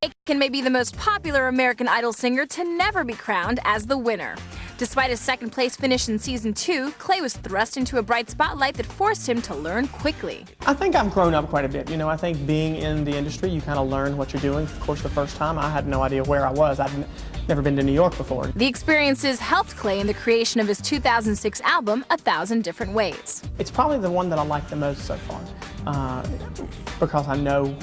Aiken may be the most popular American Idol singer to never be crowned as the winner. Despite his second-place finish in Season 2, Clay was thrust into a bright spotlight that forced him to learn quickly. I think I've grown up quite a bit. You know, I think being in the industry, you kind of learn what you're doing. Of course, the first time, I had no idea where I was. I'd never been to New York before. The experiences helped Clay in the creation of his 2006 album, 1,000 Different Ways. It's probably the one that I like the most so far, because I know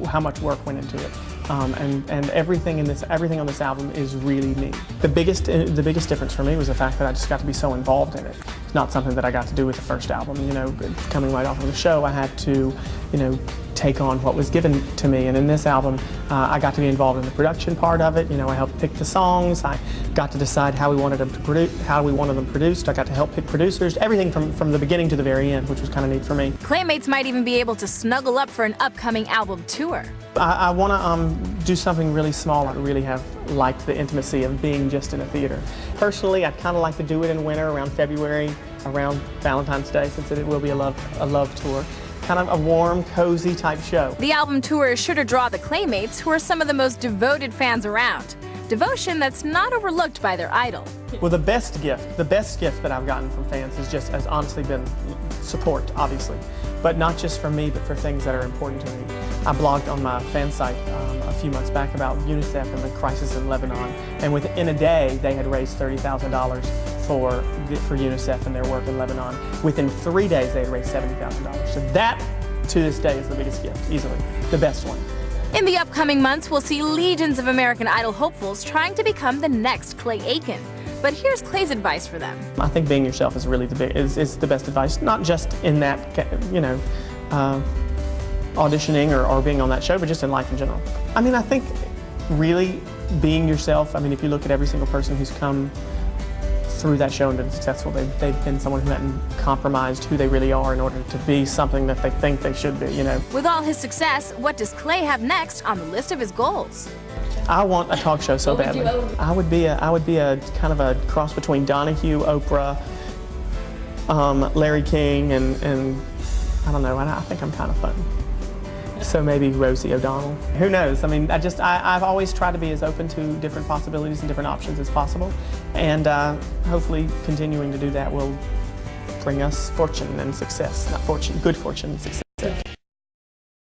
how much work went into it. And everything on this album is really me. The biggest difference for me was the fact that I just got to be so involved in it. It's not something that I got to do with the first album. You know, coming right off of the show, I had to, you know, take on what was given to me. And in this album, I got to be involved in the production part of it. You know, I helped pick the songs. I got to decide how we wanted them produced. I got to help pick producers. Everything from the beginning to the very end, which was kind of neat for me. Claymates might even be able to snuggle up for an upcoming album tour. I want to do something really small. I really have liked the intimacy of being just in a theater. Personally, I'd kind of like to do it in winter, around February, around Valentine's Day, since it will be a love tour. Kind of a warm, cozy type show. The album tour is sure to draw the Claymates, who are some of the most devoted fans around. Devotion that's not overlooked by their idol. Well, the best gift that I've gotten from fans has honestly been support, obviously. But not just from me, but for things that are important to me. I blogged on my fan site a few months back about UNICEF and the crisis in Lebanon, and within a day they had raised $30,000 for UNICEF and their work in Lebanon. Within 3 days they had raised $70,000. So that, to this day, is the biggest gift, easily, the best one. In the upcoming months, we'll see legions of American Idol hopefuls trying to become the next Clay Aiken. But here's Clay's advice for them. I think being yourself is really is the best advice, not just in that, you know, auditioning or being on that show, but just in life in general. I mean, I think really being yourself, I mean, if you look at every single person who's come through that show and been successful, they've been someone who hadn't compromised who they really are in order to be something that they think they should be, you know. With all his success, what does Clay have next on the list of his goals? I want a talk show so badly. I would be a kind of a cross between Donahue, Oprah, Larry King, and I don't know. I think I'm kind of fun. So maybe Rosie O'Donnell. Who knows? I mean, I've always tried to be as open to different possibilities and different options as possible, and hopefully continuing to do that will bring us fortune and success. Not fortune, good fortune and success.